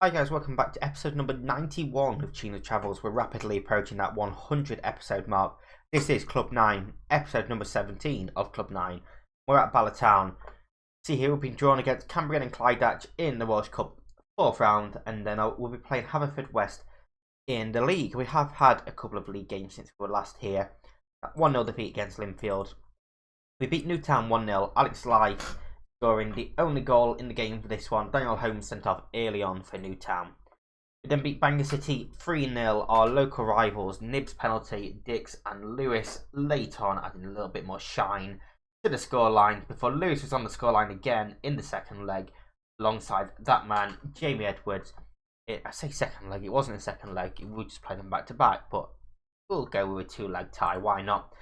Hi guys, welcome back to episode number 91 of Chino Travels. We're rapidly approaching that 100 episode mark. This is Club 9, episode number 17 of Club 9. We're at Bala Town. See here, we've been drawn against Cambrian and Clydach in the Welsh Cup 4th round, and then we'll be playing Haverfordwest in the league. We have had a couple of league games since we were last here. 1-0 defeat against Linfield. We beat Newtown 1-0. Alex Lai scoring the only goal in the game for this one. Daniel Holmes sent off early on for Newtown. We then beat Bangor City 3-0. Our local rivals, Nibs penalty, Dix and Lewis late on adding a little bit more shine to the scoreline before Lewis was on the scoreline again in the second leg alongside that man, Jamie Edwards. I say second leg, it wasn't a second leg, we just played them back to back, but we'll go with a two-leg tie, why not?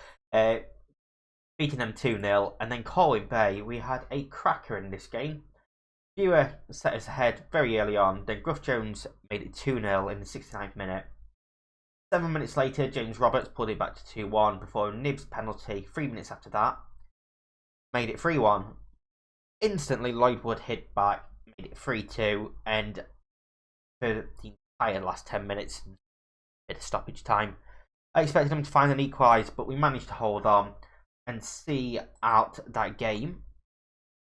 Beating them 2-0, and then Colwyn Bay, we had a cracker in this game. Viewer set us ahead very early on, then Gruff Jones made it 2-0 in the 69th minute. 7 minutes later, James Roberts pulled it back to 2-1 before Nibs penalty 3 minutes after that made it 3-1. Instantly, Lloyd Wood hit back, made it 3-2, and for the entire last 10 minutes, bit of stoppage time. I expected them to find an equalise, but we managed to hold on and see out that game.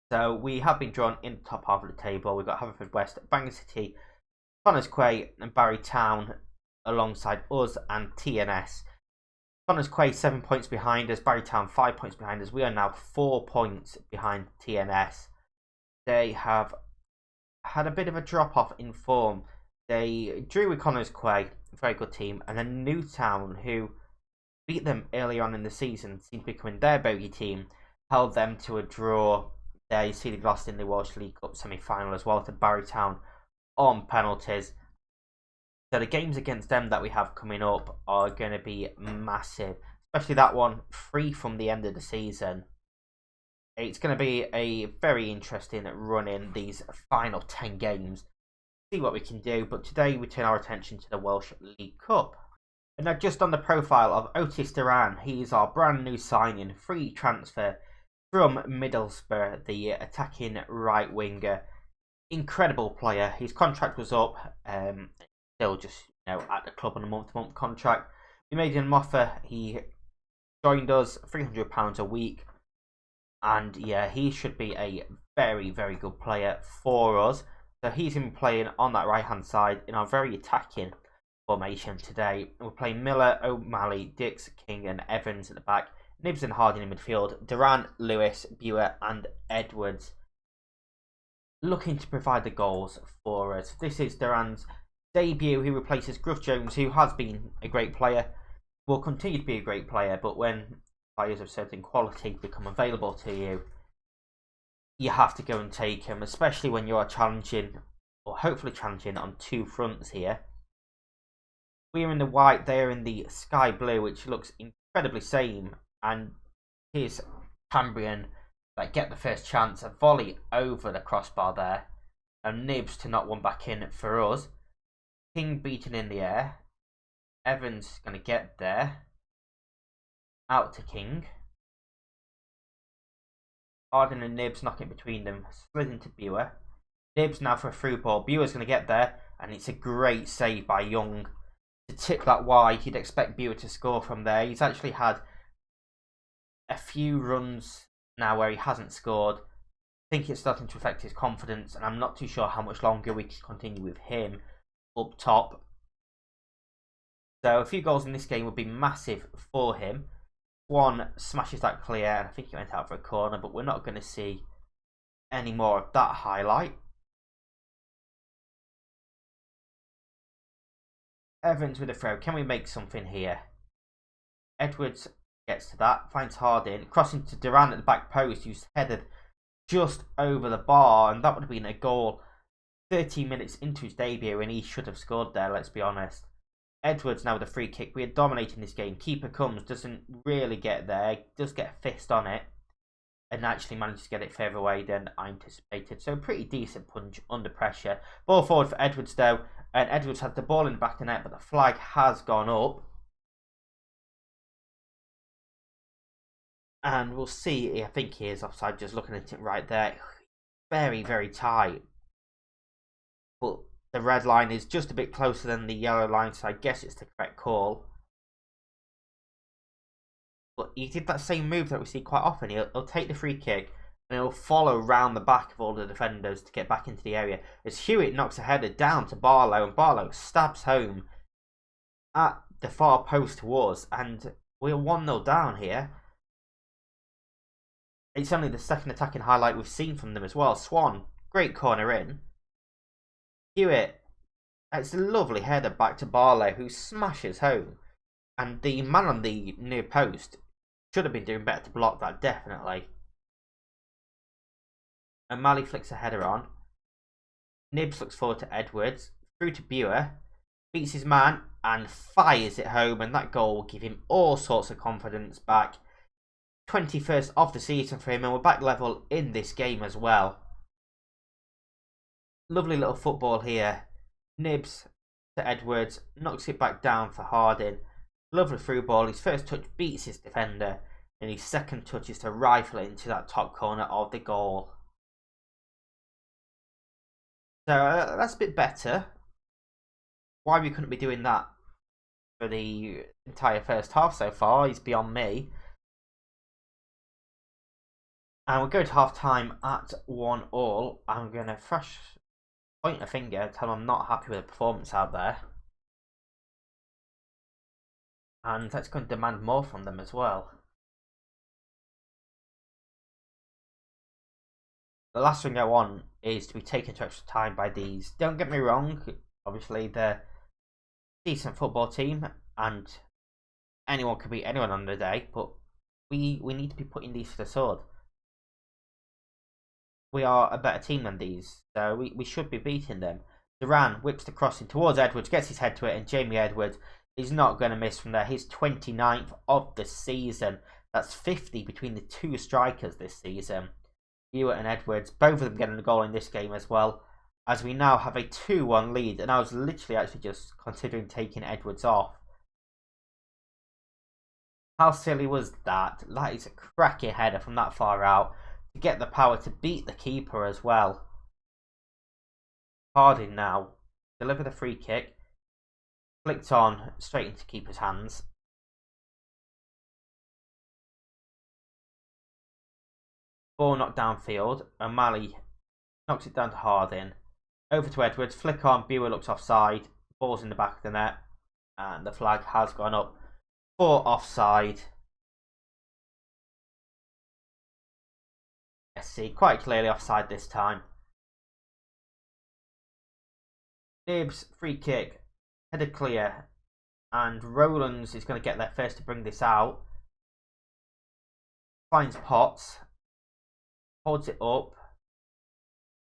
So we have been drawn in the top half of the table. We've got Haverfordwest, Bangor City, Connors Quay and Barry Town alongside us and TNS. Connors Quay 7 points behind us, Barry Town 5 points behind us. We are now 4 points behind TNS. They have had a bit of a drop off in form. They drew with Connors Quay, a very good team, and then Newtown, who beat them earlier on in the season, seemed to be becoming their bogey team, held them to a draw. They see they lost in the Welsh League Cup semi-final as well to Barry Town on penalties. So the games against them that we have coming up are going to be massive, especially that one free from the end of the season. It's going to be a very interesting run in these final 10 games. See what we can do, but today we turn our attention to the Welsh League Cup. And now just on the profile of Otis Duran, he's our brand new signing, free transfer from Middlesbrough, the attacking right winger. Incredible player. His contract was up, still just at the club on a month-to-month contract. We made him an offer. He joined us, £300 a week, and yeah, he should be a very, very good player for us. So he's been playing on that right-hand side in our very attacking formation today. We're playing Miller, O'Malley, Dix, King and Evans at the back, Nibs and Harding in midfield, Duran, Lewis, Buer and Edwards looking to provide the goals for us. This is Duran's debut. He replaces Gruff Jones, who has been a great player, will continue to be a great player, but when players of certain quality become available to you, you have to go and take him, especially when you are challenging, or hopefully challenging, on two fronts here. We're in the white, they're in the sky blue, which looks incredibly same. And here's Cambrian that get the first chance, a volley over the crossbar there, and Nibs to knock one back in for us. King beaten in the air. Evans going to get there. Out to King. Arden and Nibs knocking between them, slid into Buer. Nibs now for a through ball. Buer's going to get there, and it's a great save by Young to tip that wide. You'd expect Buer to score from there. He's actually had a few runs now where he hasn't scored. I think it's starting to affect his confidence, and I'm not too sure how much longer we can continue with him up top. So a few goals in this game would be massive for him. One smashes that clear, and I think he went out for a corner, but we're not going to see any more of that highlight. Evans with a throw. Can we make something here? Edwards gets to that, finds Harding, crossing to Duran at the back post, who's headed just over the bar, and that would have been a goal 13 minutes into his debut, and he should have scored there, let's be honest. Edwards now with a free kick. We are dominating this game. Keeper comes, doesn't really get there, does get a fist on it, and actually manages to get it further away than I anticipated. So pretty decent punch under pressure. Ball forward for Edwards though, and Edwards has the ball in the back of the net, but the flag has gone up. And we'll see, I think he is offside, just looking at it right there. Very, very tight. But The red line is just a bit closer than the yellow line, so I guess it's the correct call. But he did that same move that we see quite often. He'll take the free kick and he'll follow round the back of all the defenders to get back into the area. As Hewitt knocks a header down to Barlow, and Barlow stabs home at the far post towards, and we're 1-0 down here. It's only the second attacking highlight we've seen from them as well. Swan, great corner in. Hewitt, it's a lovely header back to Barlow, who smashes home. And the man on the near post should have been doing better to block that, definitely. O'Malley flicks a header on. Nibs looks forward to Edwards. Through to Buer. Beats his man and fires it home. And that goal will give him all sorts of confidence back. 21st of the season for him. And we're back level in this game as well. Lovely little football here. Nibs to Edwards. Knocks it back down for Harding. Lovely through ball. His first touch beats his defender. And his second touch is to rifle it into that top corner of the goal. So that's a bit better. Why we couldn't be doing that for the entire first half so far is beyond me. And we'll go to half time at 1-1. I'm going to fresh point a finger, tell them I'm not happy with the performance out there. And that's going to demand more from them as well. The last thing I want is to be taken to extra time by these. Don't get me wrong, obviously they're a decent football team and anyone can beat anyone on the day, but we need to be putting these to the sword. We are a better team than these, so we should be beating them. Duran whips the crossing towards Edwards, gets his head to it, and Jamie Edwards is not going to miss from there. His 29th of the season. That's 50 between the two strikers this season. Hewitt and Edwards, both of them getting a goal in this game as well, as we now have a 2-1 lead. And I was literally actually just considering taking Edwards off. How silly was that? That is a cracking header from that far out to get the power to beat the keeper as well. Harding now deliver the free kick, flicked on straight into keeper's hands. Ball knocked downfield. O'Malley knocks it down to Harding. Over to Edwards. Flick on. Buer looks offside. Ball's in the back of the net. And the flag has gone up for offside. Let's see. Quite clearly offside this time. Nibs. Free kick. Header clear. And Rowlands is going to get there first to bring this out. Finds Potts. Holds it up.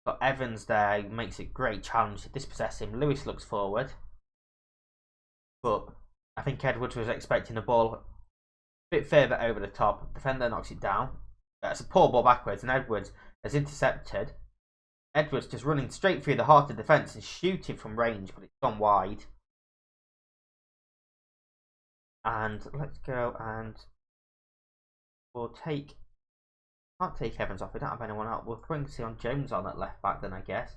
Got Evans there. He makes it a great challenge to dispossess him. Lewis looks forward. But I think Edwards was expecting the ball a bit further over the top. Defender knocks it down. It's a poor ball backwards, and Edwards has intercepted. Edwards just running straight through the heart of defence and shooting from range, but it's gone wide. And let's go and we'll take... Can't take Evans off. We don't have anyone else. We'll bring Sion Jones on at left back then, I guess.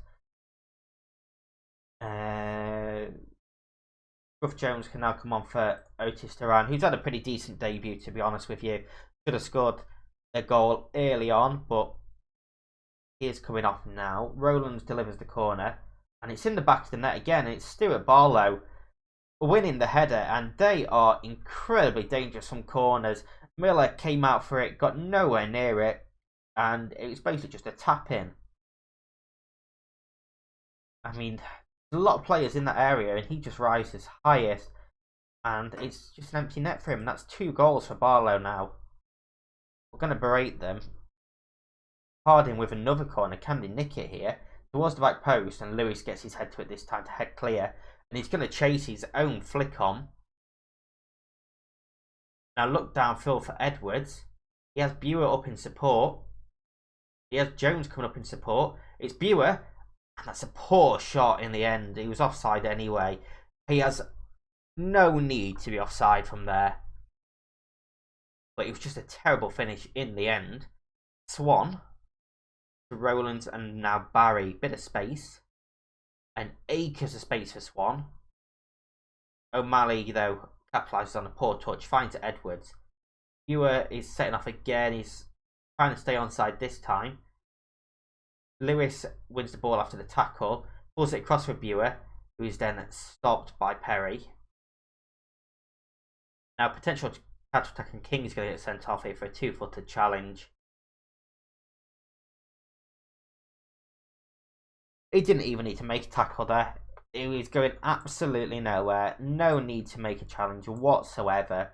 Gruff Jones can now come on for Otis Duran, who's had a pretty decent debut, to be honest with you. Should have scored a goal early on, but he is coming off now. Rowlands delivers the corner, and it's in the back of the net again. And it's Stuart Barlow winning the header, and they are incredibly dangerous from corners. Miller came out for it, got nowhere near it, and it was basically just a tap in. I mean, there's a lot of players in that area, and he just rises highest, and it's just an empty net for him. That's 2 goals for Barlow now. We're going to berate them. Harding with another corner. Can they nick it here? Towards the back post, and Lewis gets his head to it this time to head clear, and he's going to chase his own flick on. Now look downfield for Edwards. He has Buer up in support. He has Jones coming up in support. It's Buer. And that's a poor shot in the end. He was offside anyway. He has no need to be offside from there. But it was just a terrible finish in the end. Swan to Rowlands and now Barry. Bit of space. and acres of space for Swan. O'Malley, though, capitalises on a poor touch, finds Edwards. Viewer is setting off again. He's trying to stay onside this time. Lewis wins the ball after the tackle, pulls it across for Viewer, who is then stopped by Perry. Now, potential counter-attacking King is going to get sent off here for a 2-footed challenge. He didn't even need to make a tackle there. He was going absolutely nowhere. No need to make a challenge whatsoever.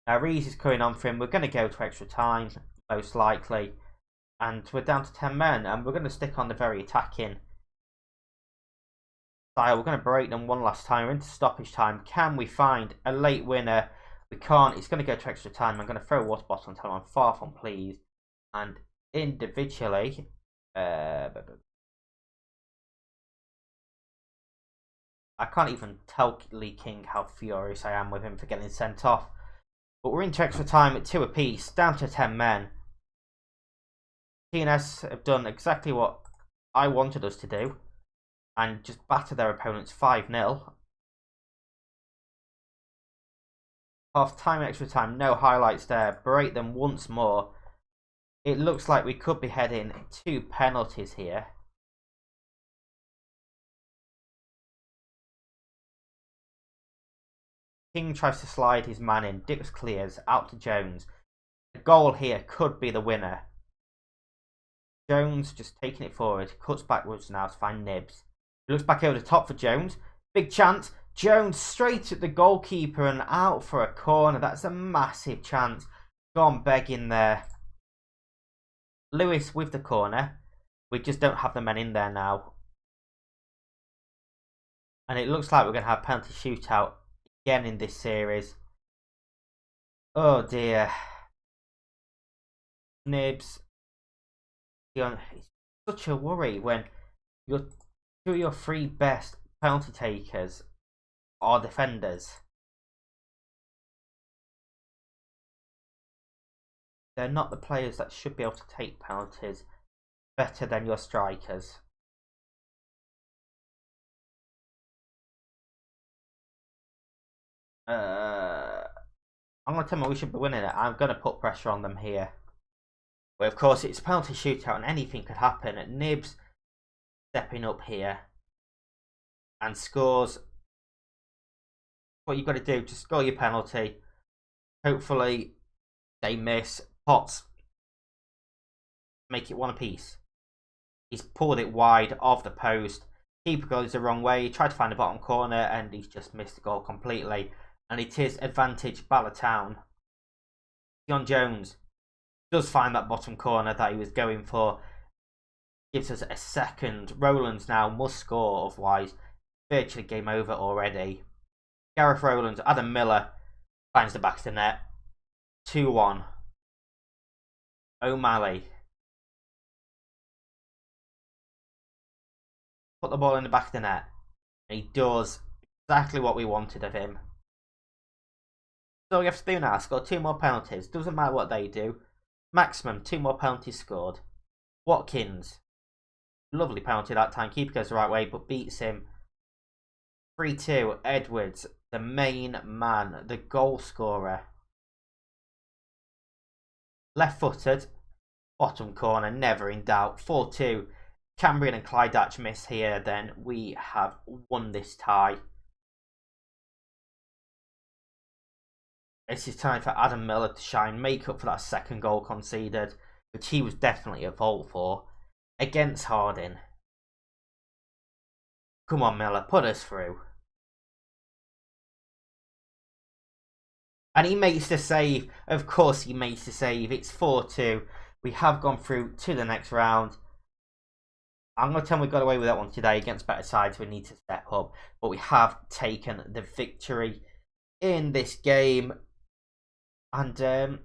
Now, Rees is coming on for him. We're going to go to extra time, most likely. And we're down to 10 men. And we're going to stick on the very attacking style. We're going to break them one last time. We're into stoppage time. Can we find a late winner? We can't. It's going to go to extra time. I'm going to throw a water bottle and tell him I'm far from pleased. And individually... I can't even tell Lee King how furious I am with him for getting sent off. But we're into extra time at 2 apiece, down to 10 men. TNS have done exactly what I wanted us to do and just batter their opponents 5-0. Half time, extra time, no highlights there. Break them once more. It looks like we could be heading 2 penalties here. King tries to slide his man in. Dix clears out to Jones. The goal here could be the winner. Jones just taking it forward. Cuts backwards now to find Nibs. He looks back over the top for Jones. Big chance. Jones straight at the goalkeeper and out for a corner. That's a massive chance. Gone begging there. Lewis with the corner. We just don't have the men in there now. And it looks like we're going to have penalty shootout again in this series. Oh dear. Nibs. It's such a worry when two of your 3 best penalty takers are defenders. They're not the players that should be able to take penalties better than your strikers. I'm going to tell them we should be winning it. I'm going to put pressure on them here. But of course, it's a penalty shootout and anything could happen. Nibs stepping up here and scores. What you've got to do to score your penalty. Hopefully, they miss. Potts make it 1 apiece. He's pulled it wide of the post. Keeper goes the wrong way. He tried to find the bottom corner and he's just missed the goal completely. And it is advantage Bala Town. John Jones does find that bottom corner that he was going for. Gives us a second. Rowlands now must score, otherwise virtually game over already. Gareth Rowlands, Adam Miller finds the back of the net. 2-1. O'Malley. Put the ball in the back of the net. And he does exactly what we wanted of him. So we have to do now, score 2 more penalties. Doesn't matter what they do. Maximum 2 more penalties scored. Watkins. Lovely penalty that time. Keeper goes the right way but beats him. 3-2. Edwards, the main man, the goal scorer. Left footed. Bottom corner, never in doubt. 4-2. Cambrian and Clydatch miss here. Then we have won this tie. This is time for Adam Miller to shine, make up for that second goal conceded, which he was definitely at fault for, against Harding. Come on, Miller, put us through. And he makes the save. Of course he makes the save. It's 4-2. We have gone through to the next round. I'm going to tell them we got away with that one today against better sides. We need to step up. But we have taken the victory in this game. And too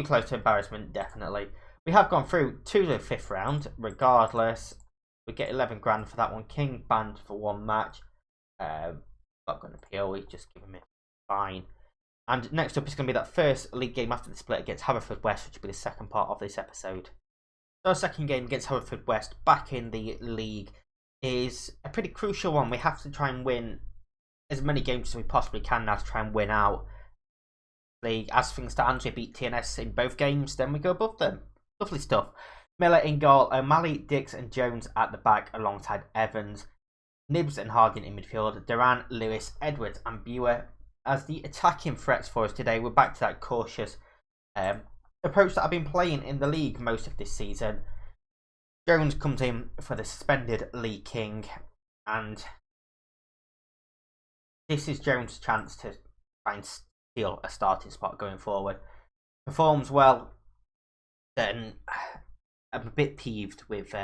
close to embarrassment, definitely. We have gone through to the 5th round, regardless. We get 11 grand for that one. King banned for 1 match. Not going to appeal. He's just giving me a fine. And next up is going to be that first league game after the split against Haverfordwest, which will be the second part of this episode. Our second game against Hereford West back in the league is a pretty crucial one. We have to try and win as many games as we possibly can now to try and win out. As things stand, we beat TNS in both games, then we go above them. Lovely stuff. Miller in goal, O'Malley, Dix and Jones at the back alongside Evans, Nibbs and Harding in midfield, Duran, Lewis, Edwards and Buer as the attacking threats for us today. We're back to that cautious approach that I've been playing in the league most of this season. Jones comes in for the suspended Lee King, and this is Jones' chance to try and steal a starting spot going forward. Performs well, then I'm a bit peeved with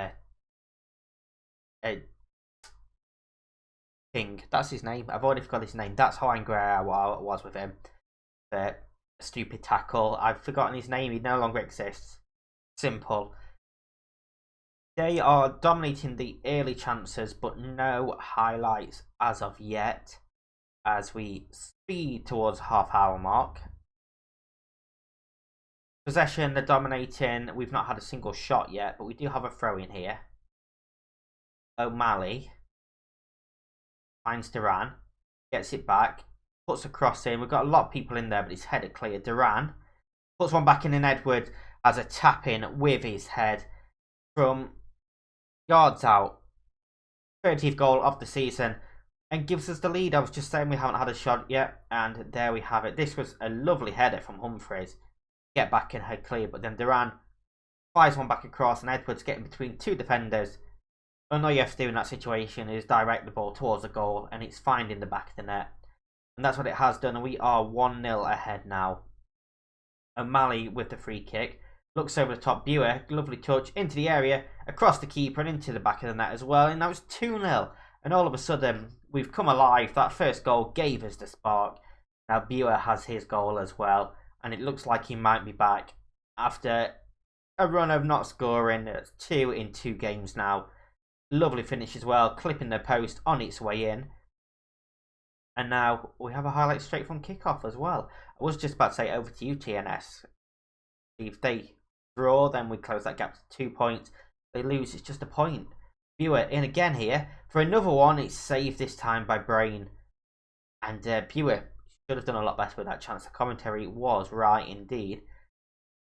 King. That's his name. I've already forgot his name. That's how angry I was with him. A stupid tackle. I've forgotten his name. He no longer exists. Simple. They are dominating the early chances, but no highlights as of yet. As we speed towards the half-hour mark. Possession, they're dominating. We've not had a single shot yet, but we do have a throw in here. O'Malley finds Duran, gets it back, puts a cross in. We've got a lot of people in there, but his header clear. Duran puts one back in Edward as a tap in with his head from yards out. 30th goal of the season and gives us the lead. I was just saying we haven't had a shot yet, and there we have it. This was a lovely header from Humphreys. Get back in head clear, but then Duran fires one back across and Edwards getting between two defenders. And all you have to do in that situation is direct the ball towards the goal, and it's finding the back of the net. And that's what it has done, and we are 1-0 ahead now. O'Malley with the free kick. Looks over the top, Buer, lovely touch, into the area, across the keeper and into the back of the net as well. And that was 2-0. And all of a sudden, we've come alive. That first goal gave us the spark. Now Buer has his goal as well. And it looks like he might be back after a run of not scoring. It's 2 in 2 games now. Lovely finish as well, clipping the post on its way in. And now we have a highlight straight from kickoff as well. I was just about to say over to you, TNS. If they draw, then we close that gap to 2 points. If they lose, it's just a point. Buer in again here for another one. It's saved this time by Brain. And Buer should have done a lot better with that chance. The commentary was right indeed.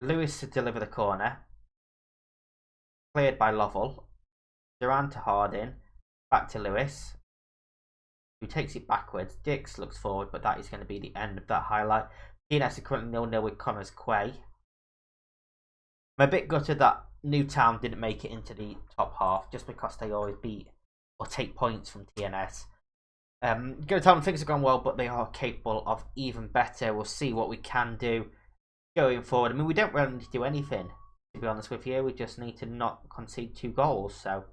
Lewis to deliver the corner. Cleared by Lovell. Duran to Harding. Back to Lewis, who takes it backwards. Dix looks forward, but that is going to be the end of that highlight. TNS are currently 0-0 with Connors Quay. I'm a bit gutted that Newtown didn't make it into the top half, just because they always beat or take points from TNS. Go tell them things have gone well, but they are capable of even better. We'll see what we can do going forward. I mean, we don't really need to do anything, to be honest with you. We just need to not concede 2 goals. So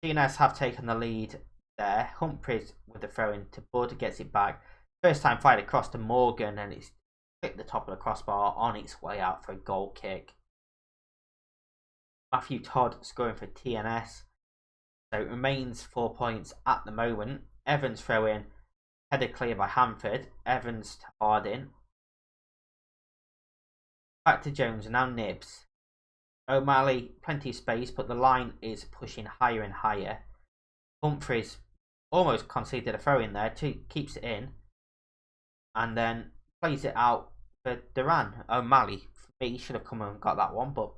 TNS have taken the lead there. Humphreys with the throw in to Bud, gets it back. First time fired across to Morgan, and it's hit the top of the crossbar on its way out for a goal kick. Matthew Todd scoring for TNS. So it remains 4 points at the moment. Evans throw in, header clear by Hanford. Evans to Harding. Back to Jones and now Nibbs. O'Malley, plenty of space, but the line is pushing higher and higher. Humphreys almost conceded a throw in there, keeps it in, and then plays it out for Duran. O'Malley, for me, should have come and got that one, but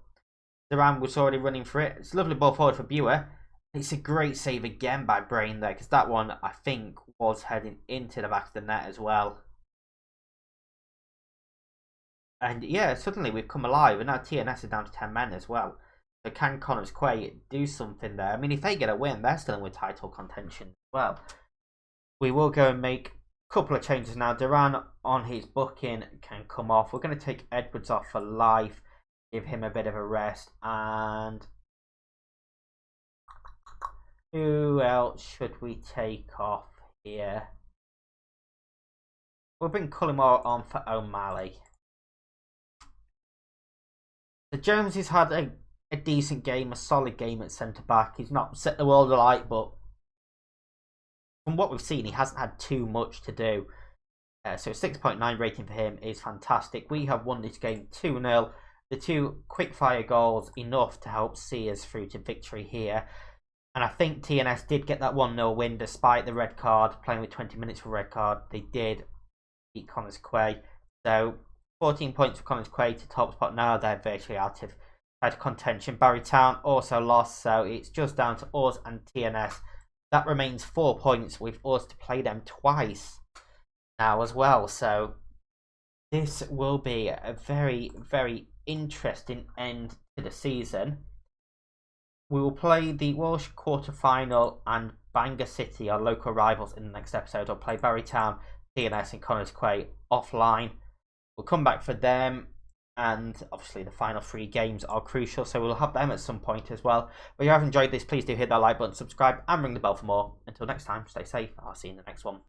Duran was already running for it. It's a lovely ball forward for Buer. It's a great save again by Brain there, because that one, I think, was heading into the back of the net as well. And yeah, suddenly we've come alive, and now TNS is down to 10 men as well. So can Connors Quay do something there? I mean, if they get a win, they're still in with title contention as well. We will go and make a couple of changes now. Duran on his booking can come off. We're going to take Edwards off for life, give him a bit of a rest, and who else should we take off here? We'll bring Cullimore on for O'Malley. So Jones has had a decent game, a solid game at centre-back. He's not set the world alight, but from what we've seen, he hasn't had too much to do. So 6.9 rating for him is fantastic. We have won this game 2-0. The two quick-fire goals enough to help see us through to victory here. And I think TNS did get that 1-0 win despite the red card, playing with 20 minutes for red card. They did beat Connors Quay. So 14 points for Connors Quay to top spot now. They're virtually out of contention. Barry Town also lost, so it's just down to us and TNS. That remains 4 points with us to play them twice now as well. So this will be a very, very interesting end to the season. We will play the Walsh quarter-final and Bangor City, our local rivals, in the next episode. I'll play Barry Town, TNS and Connors Quay offline. We'll come back for them, and obviously the final 3 games are crucial, so we'll have them at some point as well. But if you have enjoyed this, please do hit that like button, subscribe, and ring the bell for more. Until next time, stay safe. I'll see you in the next one.